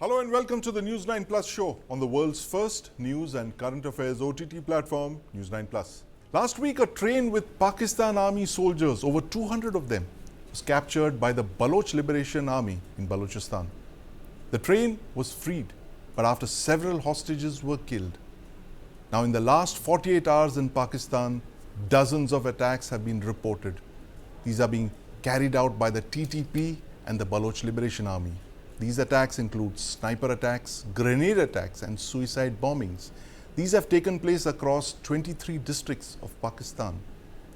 Hello and welcome to the News9 Plus show on the world's first news and current affairs OTT platform, News9 Plus. Last week, a train with Pakistan Army soldiers, over 200 of them, was captured by the Baloch Liberation Army in Balochistan. The train was freed, but after several hostages were killed. Now, in the last 48 hours in Pakistan, dozens of attacks have been reported. These are being carried out by the TTP and the Baloch Liberation Army. These attacks include sniper attacks, grenade attacks, and suicide bombings. These have taken place across 23 districts of Pakistan.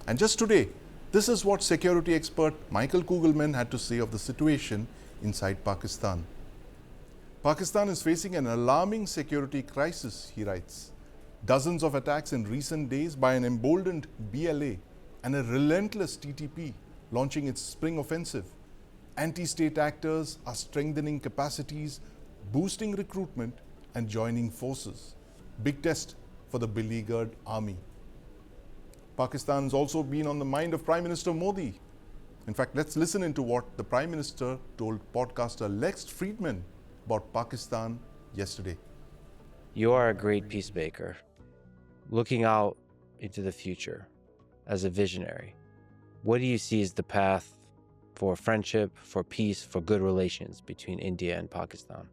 And just today, this is what security expert Michael Kugelman had to say of the situation inside Pakistan. Pakistan is facing an alarming security crisis, he writes. Dozens of attacks in recent days by an emboldened BLA and a relentless TTP launching its spring offensive. Anti-state actors are strengthening capacities, boosting recruitment and joining forces. Big test for the beleaguered army. Pakistan has also been on the mind of Prime Minister Modi. In fact, let's listen into what the Prime Minister told podcaster Lex Friedman about Pakistan yesterday. You are a great peacemaker, looking out into the future as a visionary. What do you see as the path for friendship, for peace, for good relations between India and Pakistan?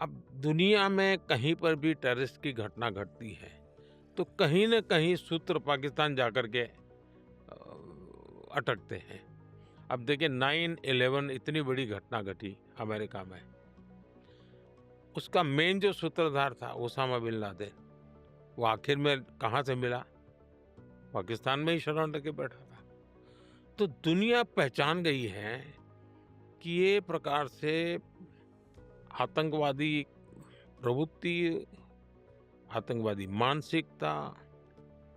अब दुनिया में कहीं पर भी terrorist की घटना घटती है तो कहीं न कहीं सूत्र पाकिस्तान जाकर के अटकते हैं। अब देखिए 9/11 इतनी बड़ी घटना घटी अमेरिका में, उसका मेन जो सूत्रधार था ओसामा बिन लादेन, वो आखिर में कहाँ से मिला? पाकिस्तान में ही शरण लेके बैठा था। तो दुनिया पहचान गई है कि ये प्रकार से आतंकवादी प्रवृत्ति, आतंकवादी मानसिकता,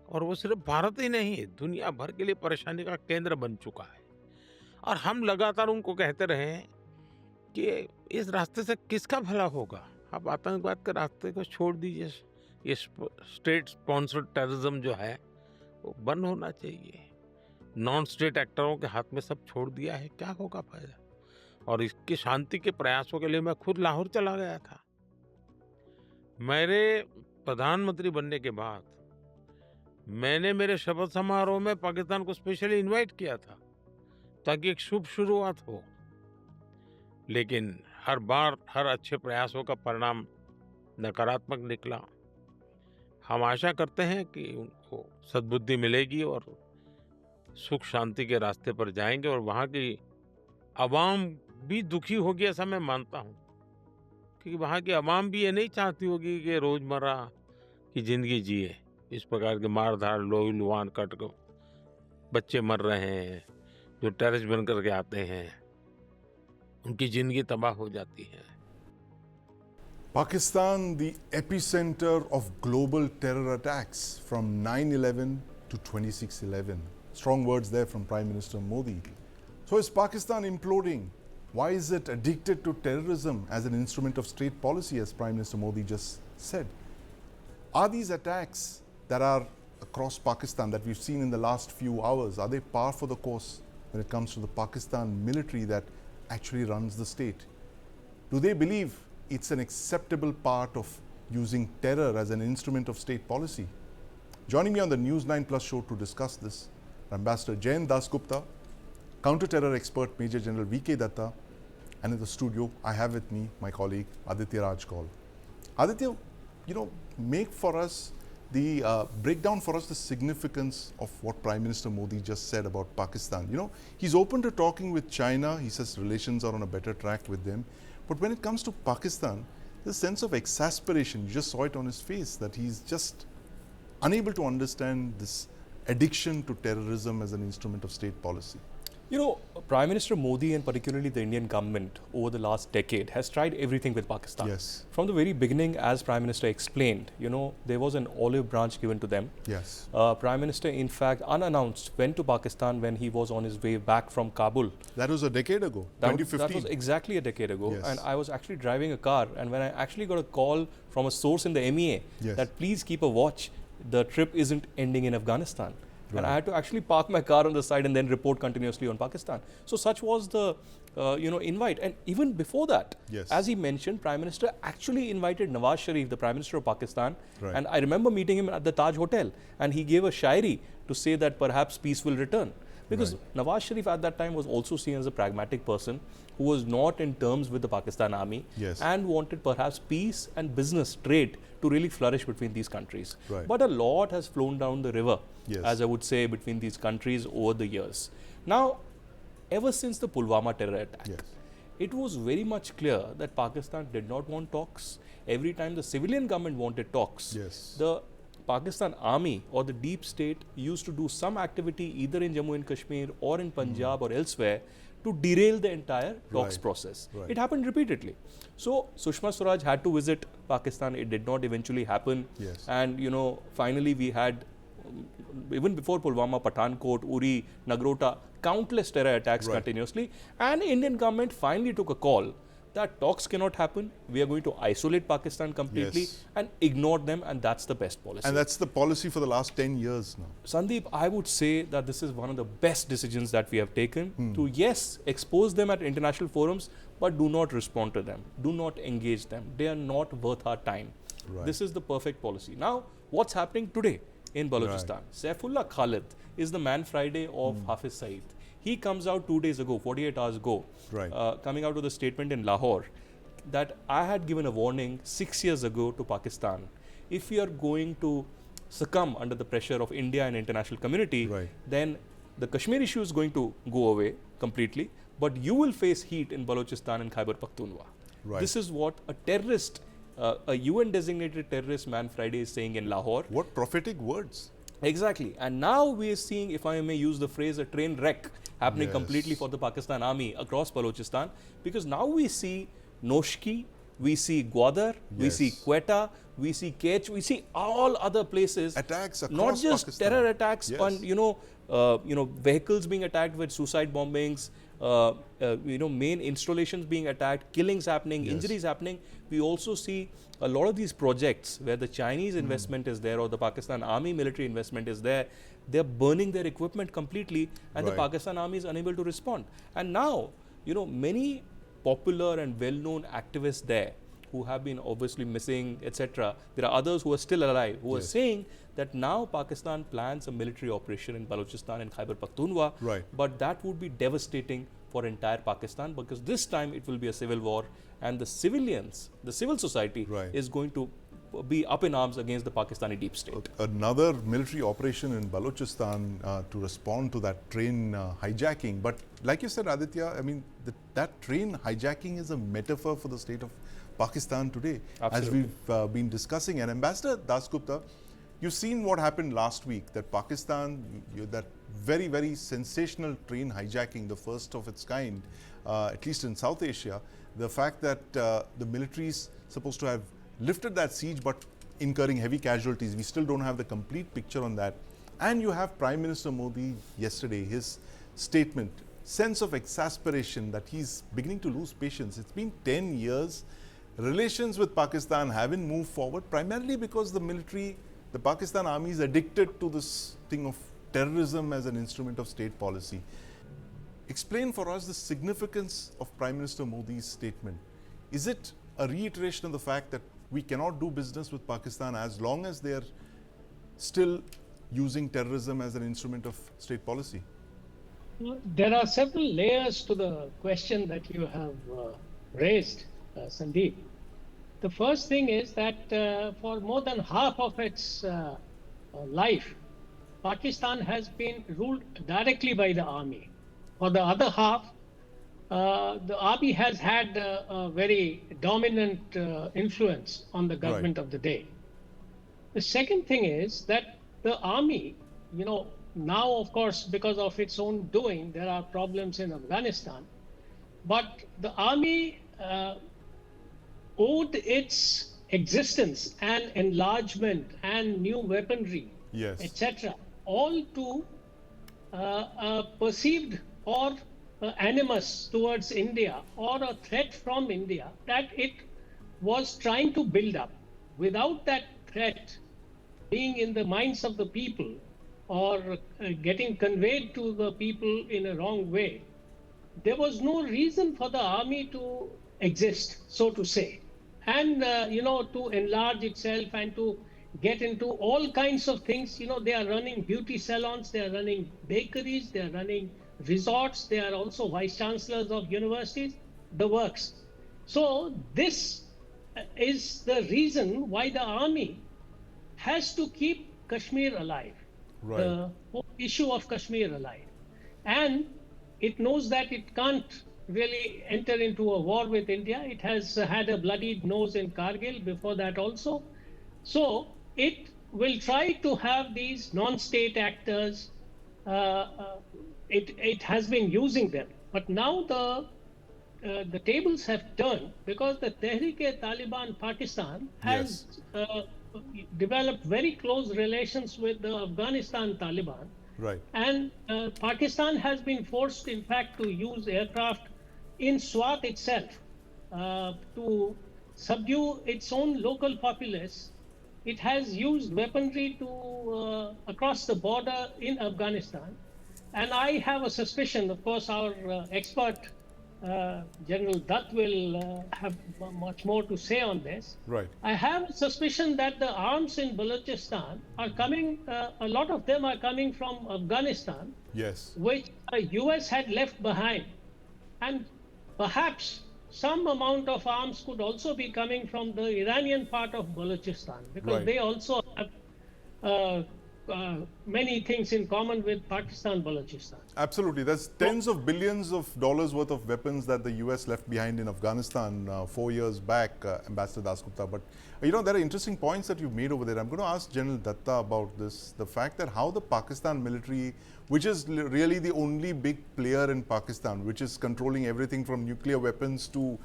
और वो सिर्फ भारत ही नहीं, दुनिया भर के लिए परेशानी का केंद्र बन चुका है। और हम लगातार उनको कहते रहे हैं कि इस रास्ते से किसका भला होगा, आप आतंकवाद के रास्ते को छोड़ दीजिए, ये स्टेट स्पॉन्सर्ड टेररिज्म जो है वो बंद होना चाहिए। नॉन स्टेट एक्टरों के हाथ में सब छोड़ दिया है, क्या होगा फायदा? और इसकी शांति के प्रयासों के लिए मैं खुद लाहौर चला गया था। मेरे प्रधानमंत्री बनने के बाद मैंने मेरे शपथ समारोह में पाकिस्तान को स्पेशली इनवाइट किया था ताकि एक शुभ शुरुआत हो, लेकिन हर बार हर अच्छे प्रयासों का परिणाम नकारात्मक निकला। हम आशा करते हैं कि उनको सद्बुद्धि मिलेगी और सुख शांति के रास्ते पर जाएंगे, और वहाँ की आवाम भी दुखी होगी ऐसा मैं मानता हूँ, क्योंकि वहाँ की आवाम भी ये नहीं चाहती होगी कि रोजमर्रा की जिंदगी जिए। इस प्रकार के मारधार, लोही लुहान कट को बच्चे मर रहे हैं, जो टेररिस्ट बन करके आते हैं, उनकी जिंदगी तबाह हो जाती है। Pakistan, the epicenter of global terror attacks from 9/11 to 26/11. Strong words there from Prime Minister Modi. So is Pakistan imploding? Why is it addicted to terrorism as an instrument of state policy, as Prime Minister Modi just said? Are these attacks that are across Pakistan that we've seen in the last few hours, are they par for the course when it comes to the Pakistan military that actually runs the state? Do they believe it's an acceptable part of using terror as an instrument of state policy? Joining me on the News9 Plus show to discuss this, Ambassador Jain Dasgupta, counter-terror expert Major General V.K. Datta, and in the studio I have with me my colleague Aditya Rajkaul. Aditya, make for us break down for us the significance of what Prime Minister Modi just said about Pakistan. He's open to talking with China. He says relations are on a better track with them. But when it comes to Pakistan, there's a sense of exasperation. You just saw it on his face, that he's just unable to understand this addiction to terrorism as an instrument of state policy. Prime Minister Modi and particularly the Indian government over the last decade has tried everything with Pakistan. Yes. From the very beginning, as Prime Minister explained, there was an olive branch given to them. Yes. Prime Minister, in fact, unannounced, went to Pakistan when he was on his way back from Kabul. That was a decade ago, 2015. That was exactly a decade ago. Yes. And I was actually driving a car, and when I actually got a call from a source in the MEA Yes. that please keep a watch, the trip isn't ending in Afghanistan. And I had to actually park my car on the side and then report continuously on Pakistan. So such was the invite. And even before that, Yes. as he mentioned, Prime Minister actually invited Nawaz Sharif, the Prime Minister of Pakistan. Right. And I remember meeting him at the Taj Hotel, and he gave a shairi to say that perhaps peace will return. Because Nawaz Sharif at that time was also seen as a pragmatic person who was not in terms with the Pakistan army Yes. and wanted perhaps peace and business, trade to really flourish between these countries. Right. But a lot has flown down the river, Yes. as I would say, between these countries over the years. Now, ever since the Pulwama terror attack, Yes. it was very much clear that Pakistan did not want talks. Every time the civilian government wanted talks, Yes. the Pakistan army or the deep state used to do some activity either in Jammu and Kashmir or in Punjab or elsewhere to derail the entire talks Right. process. Right. It happened repeatedly. So Sushma Swaraj had to visit Pakistan. It did not eventually happen. Yes. And finally we had, even before Pulwama, Pathankot, Uri, Nagrota, countless terror attacks Right. continuously. And Indian government finally took a call that talks cannot happen. We are going to isolate Pakistan completely Yes. and ignore them, and that's the best policy. And that's the policy for the last 10 years now. Sandeep, I would say that this is one of the best decisions that we have taken to, yes, expose them at international forums, but do not respond to them. Do not engage them. They are not worth our time. Right. This is the perfect policy. Now, what's happening today in Balochistan? Saifullah Khalid is the man Friday of Hafiz Saeed. He comes out 2 days ago, 48 hours ago, Right. coming out with a statement in Lahore that I had given a warning 6 years ago to Pakistan. If we are going to succumb under the pressure of India and international community, Right. then the Kashmir issue is going to go away completely, but you will face heat in Balochistan and Khyber Pakhtunkhwa. Right. This is what a terrorist, a UN designated terrorist man Friday is saying in Lahore. What prophetic words. Exactly. And now we are seeing, if I may use the phrase, a train wreck happening Yes. completely for the Pakistan army across Balochistan, because now we see Noshki, we see Gwadar, we Yes. see Quetta, we see Kech, we see all other places. Attacks not across just Pakistan. terror attacks, Yes. but vehicles being attacked with suicide bombings, main installations being attacked, killings happening, Yes. injuries happening. We also see a lot of these projects where the Chinese investment is there or the Pakistan army military investment is there. They're burning their equipment completely, and the Right. Pakistan army is unable to respond. And now, many popular and well-known activists there who have been obviously missing, etc. There are others who are still alive who are Yes. saying that now Pakistan plans a military operation in Balochistan and Khyber Pakhtunkhwa, Right. but that would be devastating for entire Pakistan, because this time it will be a civil war, and the civilians, the civil society Right. is going to be up in arms against the Pakistani deep state. Another military operation in Balochistan to respond to that train hijacking. But like you said, Aditya, I mean, that train hijacking is a metaphor for the state of Pakistan today, Absolutely. as we've been discussing. And Ambassador Dasgupta, you've seen what happened last week, that Pakistan, that very, very sensational train hijacking, the first of its kind, at least in South Asia. The fact that the military is supposed to have lifted that siege but incurring heavy casualties. We still don't have the complete picture on that. And you have Prime Minister Modi yesterday, his statement, sense of exasperation that he's beginning to lose patience. It's been 10 years. Relations with Pakistan haven't moved forward, primarily because the military, the Pakistan army is addicted to this thing of terrorism as an instrument of state policy. Explain for us the significance of Prime Minister Modi's statement. Is it a reiteration of the fact that we cannot do business with Pakistan as long as they are still using terrorism as an instrument of state policy? There are several layers to the question that you have raised, Sandeep. The first thing is that for more than half of its life, Pakistan has been ruled directly by the army. For the other half, the army has had a very dominant influence on the government of the day. The second thing is that the army, now of course because of its own doing, there are problems in Afghanistan, but the army owed its existence and enlargement and new weaponry, Yes. etc., all to perceived or animus towards India or a threat from India that it was trying to build up. Without that threat being in the minds of the people or getting conveyed to the people in a wrong way, there was no reason for the army to exist, so to say, and to enlarge itself and to get into all kinds of things. They are running beauty salons, they are running bakeries, they are running resorts, they are also vice chancellors of universities, the works. So this is the reason why the army has to keep Kashmir alive, Right. the whole issue of Kashmir alive. And it knows that it can't really enter into a war with India. It has had a bloodied nose in Kargil before that also. So it will try to have these non-state actors. It has been using them, but now the tables have turned because the Tehreek-e-Taliban Pakistan has developed very close relations with the Afghanistan Taliban. Right. And Pakistan has been forced, in fact, to use aircraft in Swat itself to subdue its own local populace. It has used weaponry to across the border in Afghanistan. And I have a suspicion, of course, our expert, General Dutt, will have much more to say on this. Right. I have a suspicion that the arms in Balochistan are coming, a lot of them are coming from Afghanistan, Yes. which the US had left behind. And perhaps some amount of arms could also be coming from the Iranian part of Balochistan, because Right. they also have many things in common with Pakistan, Balochistan. Absolutely. There's tens of billions of dollars worth of weapons that the US left behind in Afghanistan 4 years back, Ambassador Dasgupta. But, there are interesting points that you've made over there. I'm going to ask General Datta about this, the fact that how the Pakistan military, which is really the only big player in Pakistan, which is controlling everything from nuclear weapons to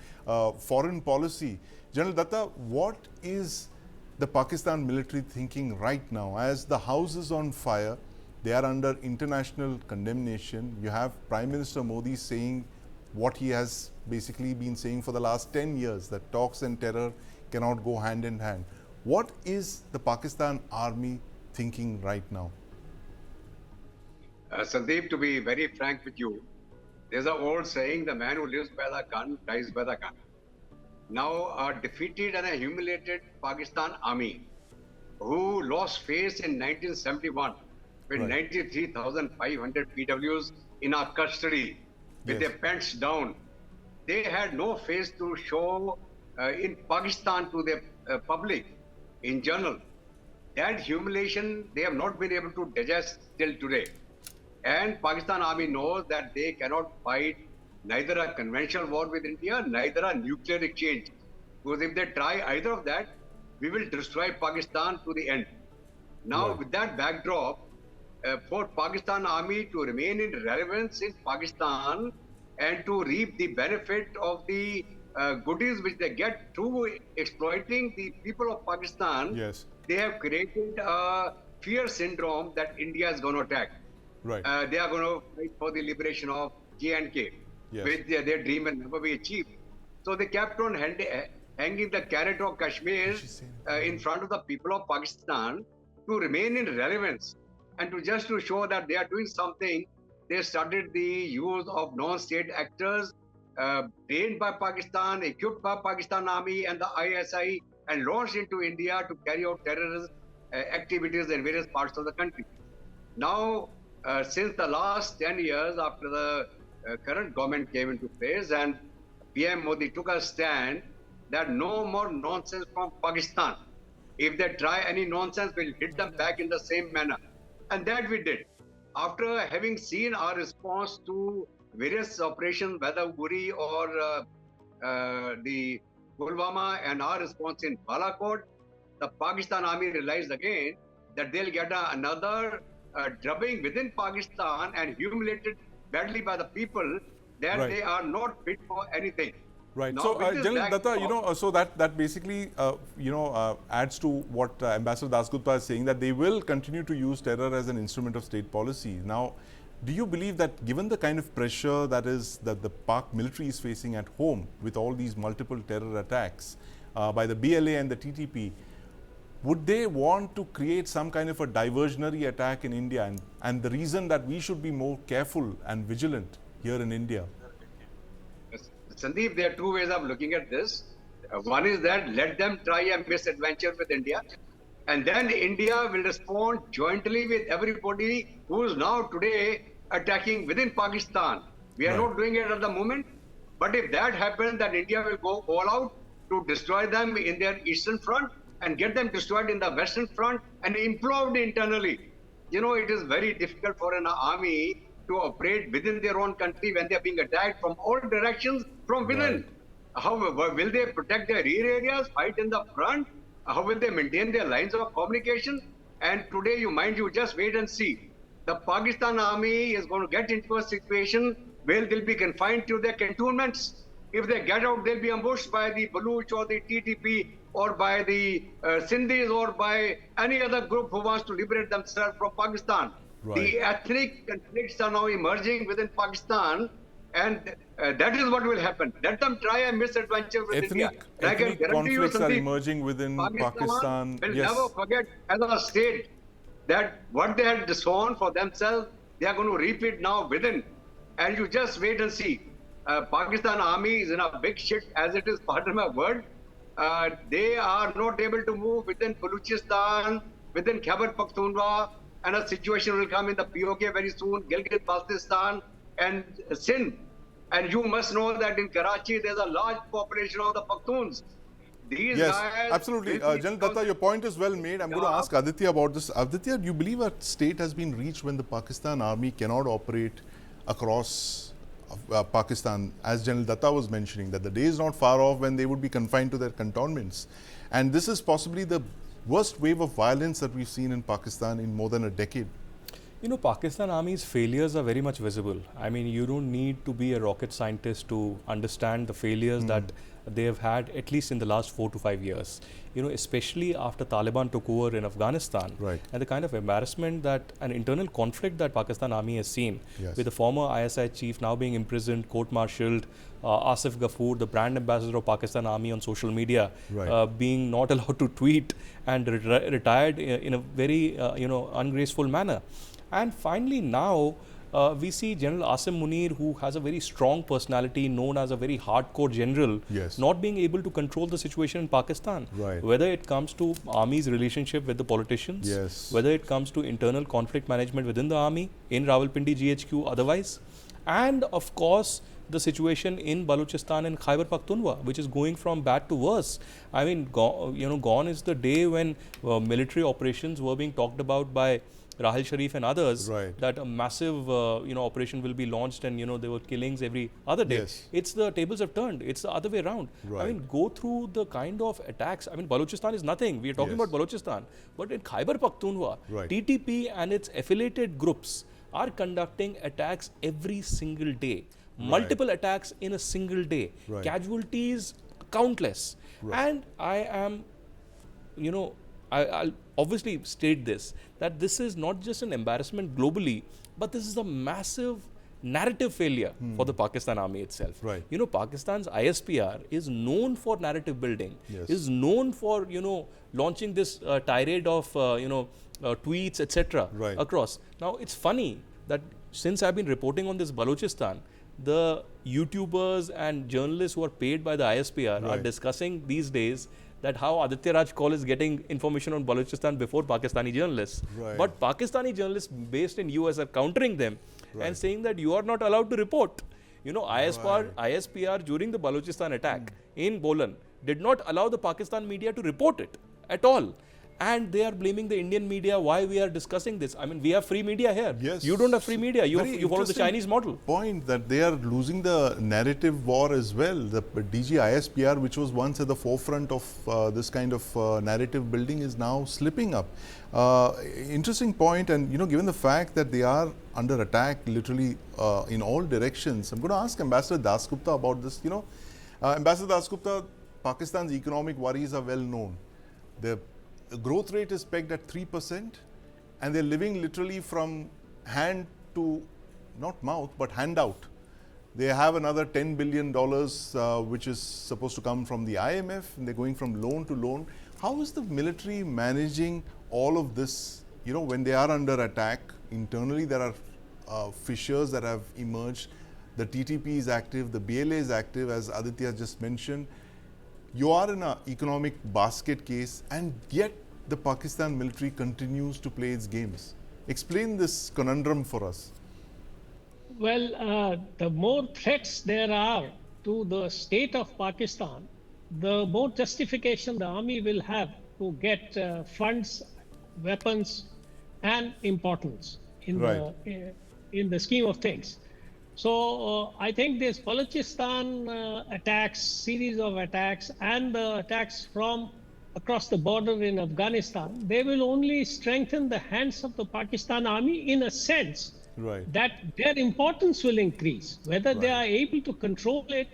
foreign policy. General Datta, what is the Pakistan military thinking right now? As the house is on fire, they are under international condemnation. You have Prime Minister Modi saying what he has basically been saying for the last 10 years, that talks and terror cannot go hand in hand. What is the Pakistan army thinking right now? Sandeep, to be very frank with you, there's an old saying, the man who lives by the gun dies by the gun. Now, a defeated and a humiliated Pakistan army who lost face in 1971 with 93,500 PWs in our custody with their pants down. They had no face to show in Pakistan to the public in general. That humiliation they have not been able to digest till today. And Pakistan army knows that they cannot fight neither a conventional war with India, neither a nuclear exchange. Because if they try either of that, we will destroy Pakistan to the end. Now, with that backdrop, for Pakistan army to remain in relevance in Pakistan and to reap the benefit of the goodies which they get through exploiting the people of Pakistan, they have created a fear syndrome that India is going to attack. Right. They are going to fight for the liberation of J&K, which their dream will never be achieved. So they kept on hanging the carrot of Kashmir in front of the people of Pakistan to remain in relevance and to show that they are doing something. They started the use of non-state actors trained by Pakistan, equipped by Pakistan Army and the ISI, and launched into India to carry out terrorist activities in various parts of the country. Now, since the last 10 years after the current government came into place and PM Modi took a stand that no more nonsense from Pakistan. If they try any nonsense, we'll hit them back in the same manner. And that we did. After having seen our response to various operations, whether Uri or the Pulwama, and our response in Balakot, the Pakistan army realized again that they'll get another drubbing within Pakistan and humiliated badly by the people that they are not fit for anything. Right. Now, So, General Datta, so that basically, adds to what Ambassador Dasgupta is saying, that they will continue to use terror as an instrument of state policy. Now, do you believe that given the kind of pressure that the Pak military is facing at home with all these multiple terror attacks by the BLA and the TTP, would they want to create some kind of a diversionary attack in India? And the reason that we should be more careful and vigilant here in India? Sandeep, there are two ways of looking at this. One is that let them try a misadventure with India, and then India will respond jointly with everybody who is now today attacking within Pakistan. We are not doing it at the moment, but if that happens, then India will go all out to destroy them in their eastern front and get them destroyed in the western front and implode internally. You know, it is very difficult for an army to operate within their own country when they are being attacked from all directions from within. However, will they protect their rear areas, fight in the front? How will they maintain their lines of communication? And today, mind you, just wait and see. The Pakistan army is going to get into a situation where they'll be confined to their cantonments. If they get out, they'll be ambushed by the Baluch or the TTP or by the Sindhis or by any other group who wants to liberate themselves from Pakistan. The ethnic conflicts are now emerging within Pakistan, and that is what will happen. Let them try a misadventure with India. Ethnic conflicts are emerging within Pakistan. Will never forget as a state that what they had disowned for themselves, they are going to repeat now within. And you just wait and see. Pakistan army is in a big shit as it is, pardon my word. They are not able to move within Balochistan, within Khyber Pakhtunkhwa, and a situation will come in the POK very soon, Gilgit-Baltistan and Sindh. And you must know that in Karachi, there's a large population of the Pakhtuns. These guys, absolutely. General Datta, your point is well made. I'm going to ask Aditya about this. Aditya, do you believe a state has been reached when the Pakistan army cannot operate across Pakistan? As General Datta was mentioning, that the day is not far off when they would be confined to their cantonments. And this is possibly the worst wave of violence that we've seen in Pakistan in more than a decade. You know, Pakistan Army's failures are very much visible. I mean, you don't need to be a rocket scientist to understand the failures that they have had, at least in the last 4 to 5 years. You know, especially after Taliban took over in Afghanistan. And the kind of embarrassment that an internal conflict that Pakistan Army has seen with the former ISI chief now being imprisoned, court-martialed, Asif Ghafoor, the brand ambassador of Pakistan Army on social media, being not allowed to tweet and retired in a very, ungraceful manner. And finally now, we see General Asim Munir, who has a very strong personality, known as a very hardcore general, not being able to control the situation in Pakistan. Whether it comes to army's relationship with the politicians, whether it comes to internal conflict management within the army, in Rawalpindi GHQ otherwise, and of course, the situation in Balochistan and Khyber Pakhtunkhwa, which is going from bad to worse. I mean, gone is the day when military operations were being talked about by Rahil Sharif and others, that a massive operation will be launched and there were killings every other day. It's the tables have turned. It's the other way around. I mean, go through the kind of attacks. I mean, Balochistan is nothing. We are talking about Balochistan. But in Khyber Pakhtunkhwa, TTP and its affiliated groups are conducting attacks every single day. Multiple attacks in a single day. Casualties countless. And I am, I'll obviously state this, that this is not just an embarrassment globally, but this is a massive narrative failure for the Pakistan Army itself. You know, Pakistan's ISPR is known for narrative building, is known for, launching this tirade of, tweets, etc. across. Now, it's funny that since I've been reporting on this Balochistan, the YouTubers and journalists who are paid by the ISPR are discussing these days that how Aditya Raj Kaul is getting information on Balochistan before Pakistani journalists. But Pakistani journalists based in US are countering them and saying that you are not allowed to report. You know, ISPR during the Balochistan attack in Bolan did not allow the Pakistan media to report it at all. And they are blaming the Indian media why we are discussing this. I mean, we have free media here. You don't have free media. You follow the Chinese model. Point that they are losing the narrative war as well. The DG ISPR, which was once at the forefront of this kind of narrative building, is now slipping up. Interesting point, and given the fact that they are under attack literally in all directions, I'm going to ask Ambassador Dasgupta about this. Ambassador Dasgupta, Pakistan's economic worries are well known. The growth rate is pegged at 3%, and they're living literally from hand to, not mouth, but handout. They have another $10 billion, which is supposed to come from the IMF, and they're going from loan to loan. How is the military managing all of this? You know, when they are under attack, internally there are fissures that have emerged. The TTP is active, the BLA is active, as Aditya just mentioned. You are in an economic basket case, and yet the Pakistan military continues to play its games. Explain this conundrum for us. Well, the more threats there are to the state of Pakistan, the more justification the army will have to get funds, weapons, and importance Right. In the scheme of things. So I think this Balochistan attacks, series of attacks, and the attacks from across the border in Afghanistan, they will only strengthen the hands of the Pakistan army in a sense Right. that their importance will increase. Whether they Right. are able to control it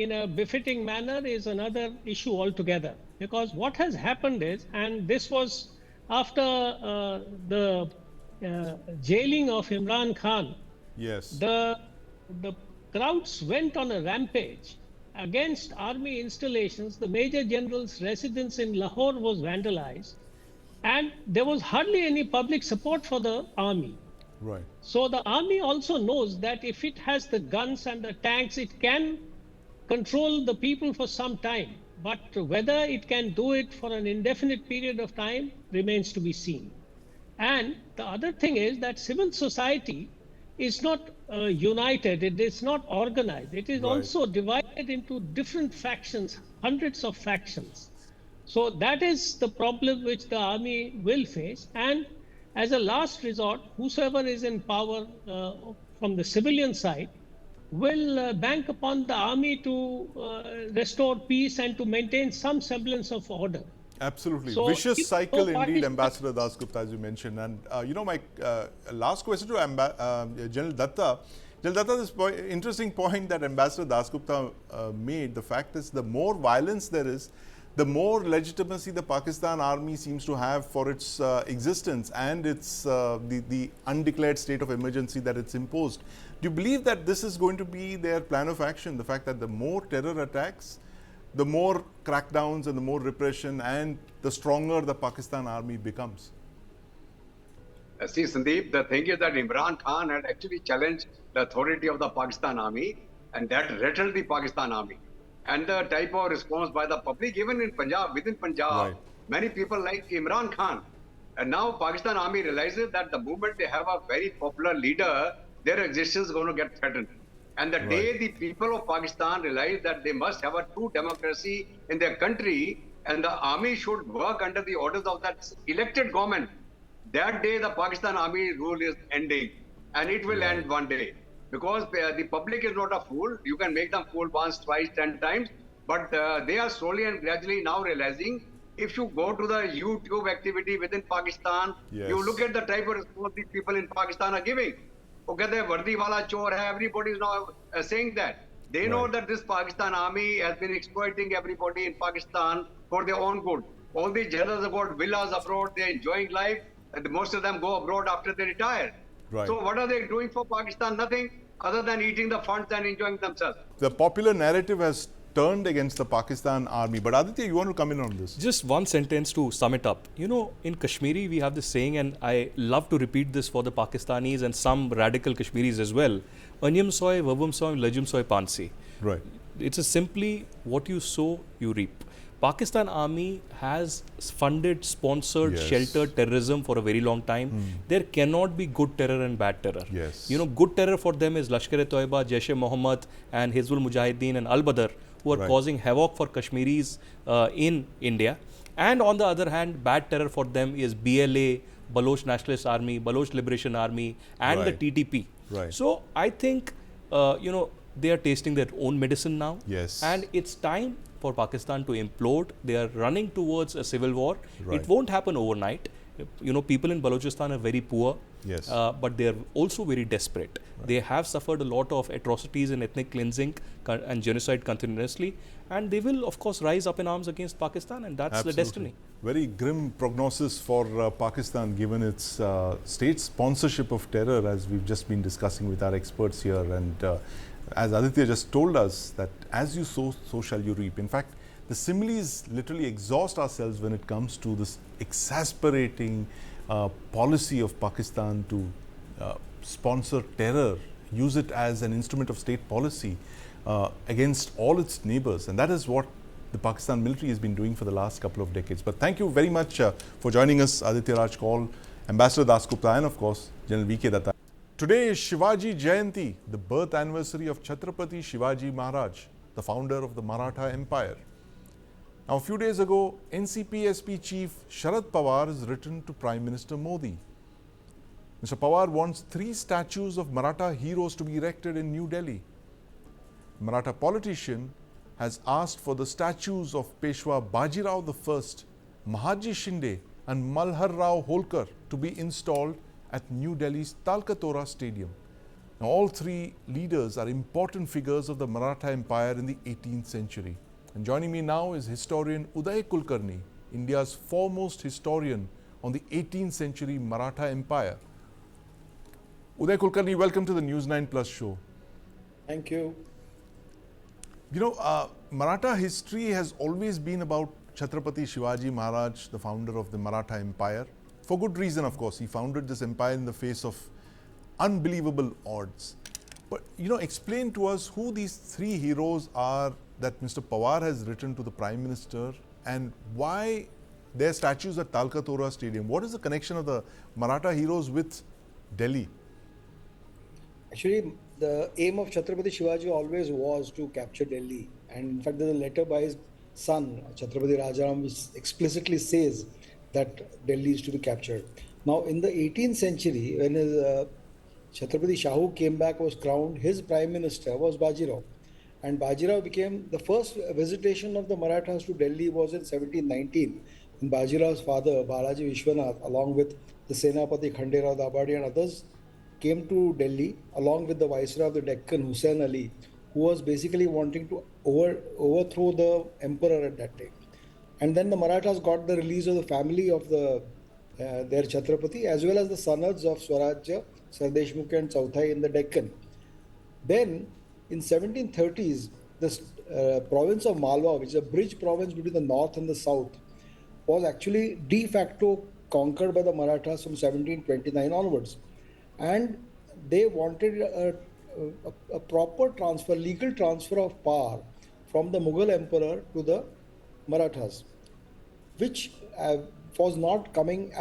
in a befitting manner is another issue altogether. Because what has happened is, and this was after the jailing of Imran Khan, Yes. the crowds went on a rampage against army installations. The major general's residence in Lahore was vandalized, and there was hardly any public support for the army. Right. So the army also knows that if it has the guns and the tanks, it can control the people for some time. But whether it can do it for an indefinite period of time remains to be seen. And the other thing is that civil society is not united, it is not organized. It is Right. also divided into different factions, hundreds of factions. So that is the problem which the army will face. And as a last resort, whosoever is in power from the civilian side will bank upon the army to restore peace and to maintain some semblance of order. Absolutely. So Vicious if cycle both indeed, parties- Ambassador Dasgupta, as you mentioned. And, you know, my last question to General Datta. General Datta, this interesting point that Ambassador Dasgupta made, the fact is the more violence there is, the more legitimacy the Pakistan army seems to have for its existence and its the undeclared state of emergency that it's imposed. Do you believe that this is going to be their plan of action? The fact that the more terror attacks, the more crackdowns and the more repression, and the stronger the Pakistan army becomes? See, Sandeep, the thing is that Imran Khan had actually challenged the authority of the Pakistan army, and that rattled the Pakistan army. And the type of response by the public, even in Punjab, within Punjab, Right. many people like Imran Khan. And now Pakistan army realizes that the moment they have a very popular leader, their existence is going to get threatened. And the day the people of Pakistan realize that they must have a true democracy in their country, and the army should work under the orders of that elected government, that day the Pakistan army rule is ending, and it will end one day. Because the public is not a fool. You can make them fool once, twice, 10 times, but they are slowly and gradually now realizing, if you go to the YouTube activity within Pakistan, Yes. you look at the type of response these people in Pakistan are giving. Okay, the Vardi wala chor hai, everybody is now saying that. They know Right. that this Pakistan army has been exploiting everybody in Pakistan for their own good. All these generals have got villas abroad, they're enjoying life, and most of them go abroad after they retire. Right. So what are they doing for Pakistan? Nothing other than eating the funds and enjoying themselves. The popular narrative has turned against the Pakistan army. But Aditya, you want to come in on this? Just one sentence to sum it up. You know, in Kashmiri, we have this saying, and I love to repeat this for the Pakistanis and some radical Kashmiris as well. Onyam soy, vavum soy, lejum soy, pansi. Right. It's a simply what you sow, you reap. Pakistan army has funded, sponsored, Yes. sheltered terrorism for a very long time. There cannot be good terror and bad terror. Yes. You know, good terror for them is Lashkar-e-Toiba, Jaish-e-Mohammed and Hizbul Mujahideen and Al-Badr, who are Right. causing havoc for Kashmiris in India. And on the other hand, bad terror for them is BLA, Baloch Nationalist Army, Baloch Liberation Army, and Right. the TTP. Right. So I think, you know, they are tasting their own medicine now. Yes. And it's time for Pakistan to implode. They are running towards a civil war. Right. It won't happen overnight. You know, people in Balochistan are very poor. Yes. But they are also very desperate. They have suffered a lot of atrocities and ethnic cleansing and genocide continuously. And they will, of course, rise up in arms against Pakistan, and that's Absolutely. the destiny. Very grim prognosis for Pakistan, given its state sponsorship of terror, as we've just been discussing with our experts here. And as Aditya just told us, that as you sow, so shall you reap. In fact, the similes literally exhaust ourselves when it comes to this exasperating policy of Pakistan to sponsor terror, use it as an instrument of state policy against all its neighbors. And that is what the Pakistan military has been doing for the last couple of decades. But thank you very much for joining us, Aditya Raj Kaul, Ambassador Das Gupta, and of course, General V.K. Datta. Today is Shivaji Jayanti, the birth anniversary of Chhatrapati Shivaji Maharaj, the founder of the Maratha Empire. Now, a few days ago, NCP SP chief Sharad Pawar has written to Prime Minister Modi. Mr. Pawar wants 3 statues of Maratha heroes to be erected in New Delhi. A Maratha politician has asked for the statues of Peshwa Bajirao I, Mahaji Shinde and Malhar Rao Holkar to be installed at New Delhi's Talkatora Stadium. Now, all 3 leaders are important figures of the Maratha Empire in the 18th century. And joining me now is historian Uday Kulkarni, India's foremost historian on the 18th century Maratha Empire. Uday Kulkarni, welcome to the News9 Plus show. Thank you. You know, Maratha history has always been about Chhatrapati Shivaji Maharaj, the founder of the Maratha Empire. For good reason, of course. He founded this empire in the face of unbelievable odds. But, you know, explain to us who these 3 heroes are that Mr. Pawar has written to the Prime Minister and why their statues at Talkatora Stadium. What is the connection of the Maratha heroes with Delhi? Actually, the aim of Chhatrapati Shivaji always was to capture Delhi. And in fact, there's a letter by his son, Chhatrapati Rajaram, which explicitly says that Delhi is to be captured. Now, in the 18th century, when Chhatrapati Shahu came back, was crowned, his prime minister was Bajirao. And Bajirao became the first visitation of the Marathas to Delhi was in 1719. When Bajirao's father, Balaji Vishwanath, along with the Senapati Khanderao Dabadi and others, came to Delhi along with the Viceroy of the Deccan, Hussain Ali, who was basically wanting to overthrow the emperor at that time. And then the Marathas got the release of the family of their Chhatrapati as well as the sanads of Swarajya, Sardeshmukh and Chauthai in the Deccan. Then in 1730s, the province of Malwa, which is a bridge province between the north and the south, was actually de facto conquered by the Marathas from 1729 onwards. And they wanted a proper transfer, legal transfer of power from the Mughal emperor to the Marathas, which was not coming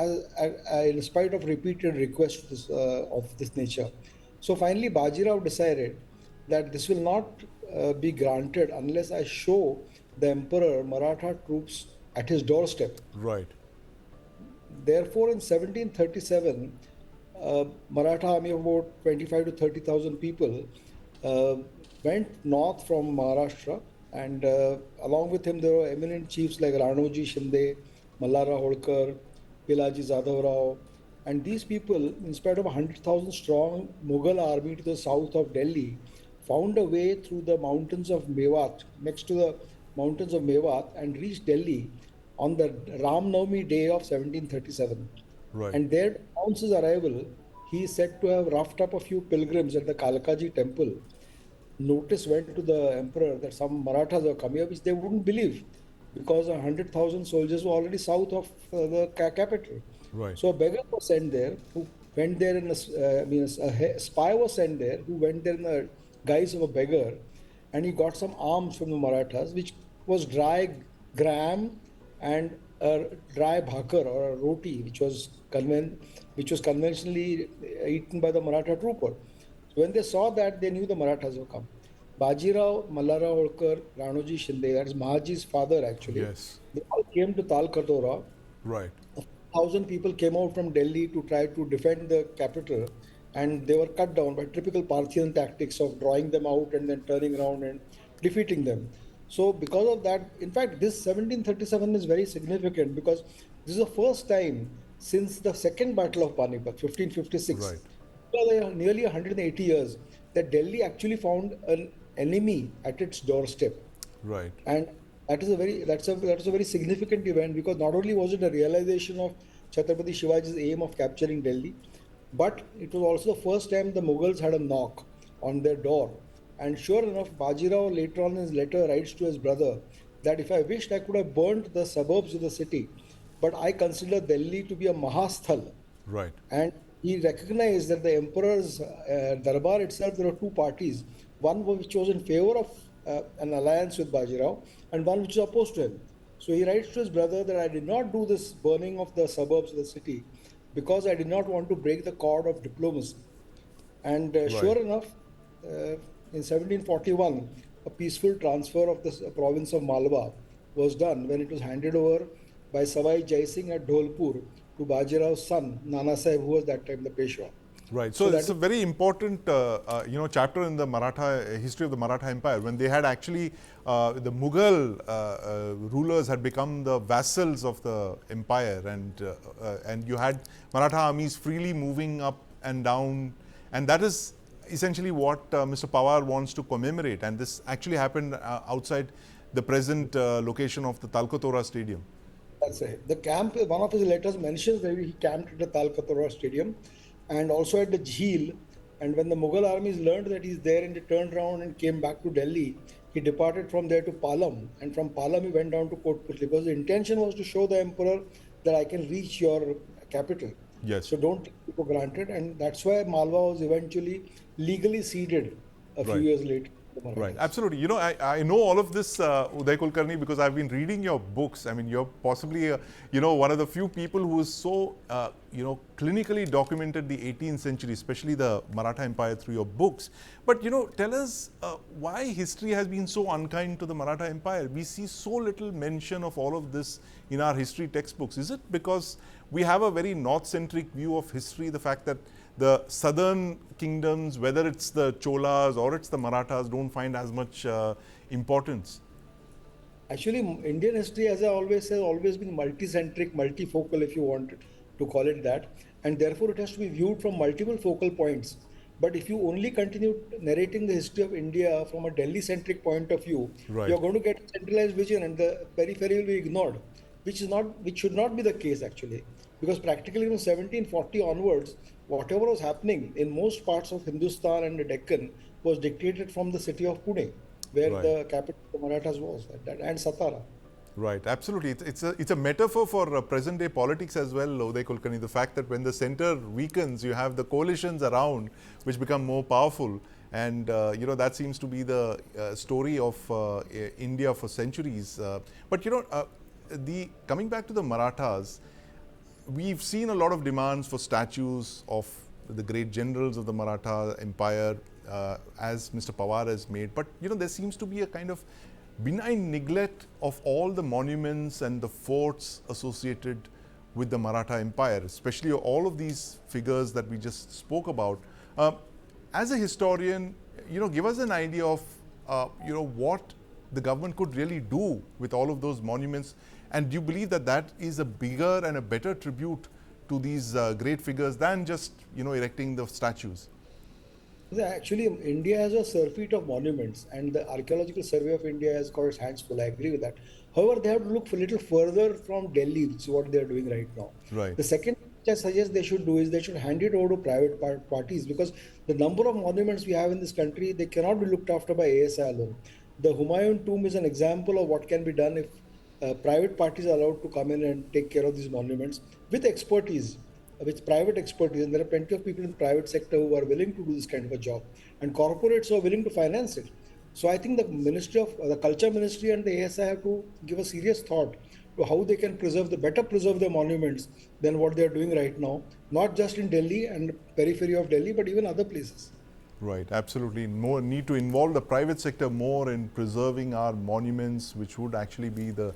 in spite of repeated requests of this nature. So finally, Bajirao decided that this will not be granted unless I show the emperor Maratha troops at his doorstep. Right. Therefore, in 1737, Maratha army of about 25 to 30,000 people went north from Maharashtra, and along with him there were eminent chiefs like Ranoji Shinde, Mallara Holkar, Pilaji Jadhav Rao, and these people, in spite of a 100,000 strong Mughal army to the south of Delhi, found a way through the mountains of Mewat, next to the mountains of Mewat, and reached Delhi on the Ram Navami day of 1737. Right. And there, to announce his arrival, he is said to have roughed up a few pilgrims at the Kalkaji temple. Notice went to the emperor that some Marathas were coming up, which they wouldn't believe, because 100,000 soldiers were already south of the capital. Right. So a beggar was sent there, who went there in a spy was sent there, who went there in the guise of a beggar, and he got some arms from the Marathas, which was dry gram and a dry bhakar or a roti, which was conventionally eaten by the Maratha trooper. So when they saw that, they knew the Marathas were come. Bajirao, Mallara Holkar, Ranoji Shinde, that is Mahaji's father actually, Yes. they all came to Talkatora. Right. 1,000 people came out from Delhi to try to defend the capital, and they were cut down by typical Parthian tactics of drawing them out and then turning around and defeating them. So because of that, in fact, this 1737 is very significant because this is the first time since the second battle of Panipat, 1556, Right. nearly 180 years, that Delhi actually found an enemy at its doorstep. Right. And that's a very significant event, because not only was it a realization of Chhatrapati Shivaji's aim of capturing Delhi, but it was also the first time the Mughals had a knock on their door. And sure enough, Bajirao later on in his letter writes to his brother that if I wished, I could have burnt the suburbs of the city, but I consider Delhi to be a Mahasthal. Right. And he recognized that the emperor's darbar itself, there were two parties, one which was in favor of an alliance with Bajirao, and one which is opposed to him. So he writes to his brother that I did not do this burning of the suburbs of the city because I did not want to break the cord of diplomacy. And sure enough, in 1741, a peaceful transfer of the province of Malwa was done when it was handed over by Savai Jai Singh at Dholpur to Bajirao's son, Nana Sahib, who was that time the Peshwa. Right. So it's a very important, chapter in the Maratha history of the Maratha Empire, when they had actually the Mughal rulers had become the vassals of the empire, and you had Maratha armies freely moving up and down, and that is essentially what Mr. Pawar wants to commemorate. And this actually happened outside the present location of the Talkatora Stadium. That's right. The camp, one of his letters mentions that he camped at the Talkatora Stadium and also at the Jheel. And when the Mughal armies learned that he's there and they turned around and came back to Delhi, he departed from there to Palam. And from Palam, he went down to Kotputli because the intention was to show the emperor that I can reach your capital. Yes. So don't take it for granted. And that's why Malwa was eventually legally ceded a few years later. Right, absolutely. You know, I know all of this, Uday Kulkarni, because I've been reading your books. I mean, you're possibly, one of the few people who is so, clinically documented the 18th century, especially the Maratha Empire through your books. But, tell us why history has been so unkind to the Maratha Empire. We see so little mention of all of this in our history textbooks. Is it because we have a very north-centric view of history, the fact that the southern kingdoms, whether it's the Cholas or it's the Marathas, don't find as much importance? Actually, Indian history, as I always say, has always been multi-centric, multifocal, if you want to call it that. And therefore, it has to be viewed from multiple focal points. But if you only continue narrating the history of India from a Delhi-centric point of view, you're going to get a centralized vision and the periphery will be ignored, which should not be the case actually. Because practically from 1740 onwards, whatever was happening in most parts of Hindustan and the Deccan was dictated from the city of Pune, where the capital of the Marathas was, and Satara. Right, absolutely. It's a metaphor for present day politics as well, Uday Kulkarni. The fact that when the center weakens, you have the coalitions around which become more powerful. And, that seems to be the story of India for centuries. But, coming back to the Marathas, we've seen a lot of demands for statues of the great generals of the Maratha Empire, as Mr. Pawar has made. But, there seems to be a kind of benign neglect of all the monuments and the forts associated with the Maratha Empire, especially all of these figures that we just spoke about. As a historian, give us an idea of, what the government could really do with all of those monuments. And do you believe that that is a bigger and a better tribute to these great figures than just, erecting the statues? Actually, India has a surfeit of monuments and the Archaeological Survey of India has got its hands full. I agree with that. However, they have to look a little further from Delhi, which is what they are doing right now. Right. The second which I suggest they should do is they should hand it over to private parties, because the number of monuments we have in this country, they cannot be looked after by ASI alone. The Humayun tomb is an example of what can be done if private parties are allowed to come in and take care of these monuments with expertise, with private expertise. And there are plenty of people in the private sector who are willing to do this kind of a job, and corporates who are willing to finance it. So I think the Culture Ministry and the ASI have to give a serious thought to how they can better preserve the monuments than what they are doing right now, not just in Delhi and periphery of Delhi, but even other places. Right, absolutely. More need to involve the private sector more in preserving our monuments, which would actually be the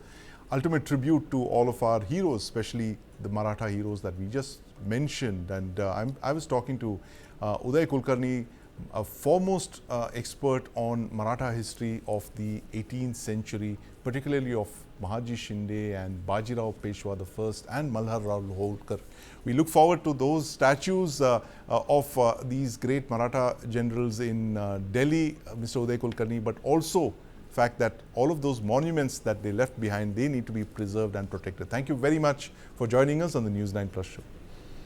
ultimate tribute to all of our heroes, especially the Maratha heroes that we just mentioned. And I was talking to Uday Kulkarni, a foremost expert on Maratha history of the 18th century, particularly of Mahaji Shinde and Bajirao Peshwa I and Malhar Rao Holkar. We look forward to those statues of these great Maratha generals in Delhi, Mr. Uday Kulkarni, but also the fact that all of those monuments that they left behind, they need to be preserved and protected. Thank you very much for joining us on the News9 Plus show.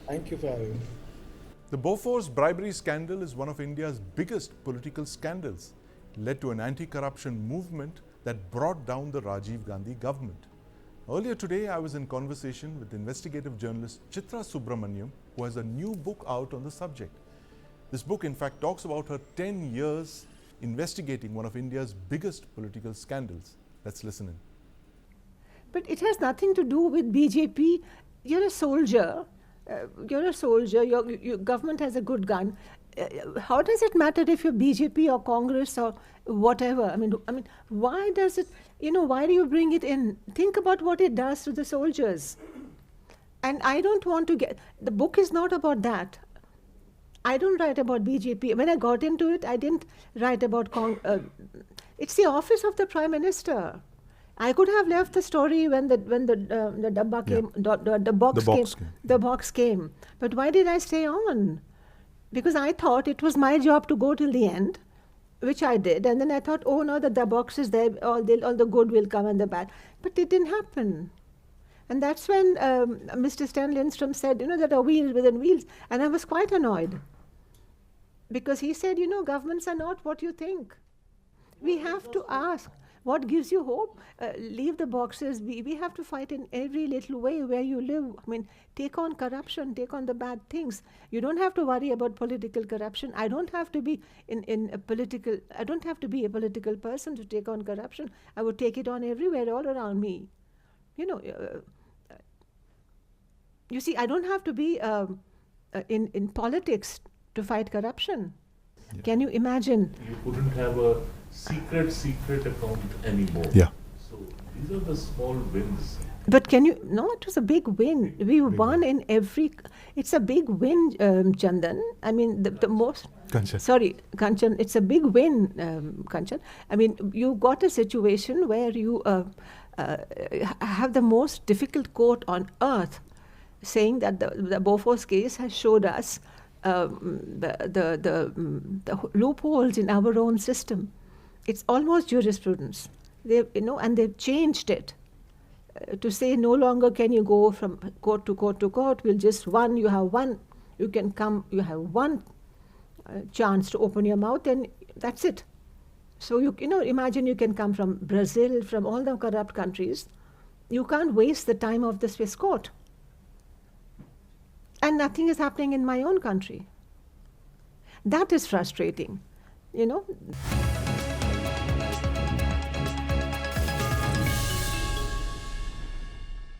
Thank you for having me. The Bofors bribery scandal is one of India's biggest political scandals. It led to an anti-corruption movement that brought down the Rajiv Gandhi government. Earlier today, I was in conversation with investigative journalist Chitra Subramaniam, who has a new book out on the subject. This book, in fact, talks about her 10 years investigating one of India's biggest political scandals. Let's listen in. But it has nothing to do with BJP. You're a soldier. Your government has a good gun. How does it matter if you're BJP or Congress or whatever? I mean, why does it? Why do you bring it in? Think about what it does to the soldiers. And I don't want to get. The book is not about that. I don't write about BJP. When I got into it, I didn't write about. It's the office of the Prime Minister. I could have left the story when the dabba came, the box came. But why did I stay on? Because I thought it was my job to go till the end, which I did. And then I thought, oh no, the box is there, all the good will come and the bad. But it didn't happen. And that's when Mr. Stan Lindstrom said, there are wheels within wheels. And I was quite annoyed. Because he said, governments are not what you think. We have to ask. What gives you hope? Leave the boxes. We have to fight in every little way where you live. Take on corruption, take on the bad things. You don't have to worry about political corruption. I don't have to be I don't have to be a political person to take on corruption. I would take it on everywhere, all around me. You see, I don't have to be in politics to fight corruption. Yeah. Can you imagine? You couldn't have a secret account anymore. Yeah. So these are the small wins. But it was a big win. We won in every, it's a big win, Chandan. The most, Kanchan. Sorry, Kanchan, it's a big win, Kanchan. You got a situation where you have the most difficult court on earth saying that the Bofors case has showed us the loopholes in our own system. It's almost jurisprudence. And they've changed it to say no longer can you go from court to court to court. We'll just you have one. You can come. You have one chance to open your mouth, and that's it. So imagine you can come from Brazil, from all the corrupt countries. You can't waste the time of the Swiss court. And nothing is happening in my own country. That is frustrating,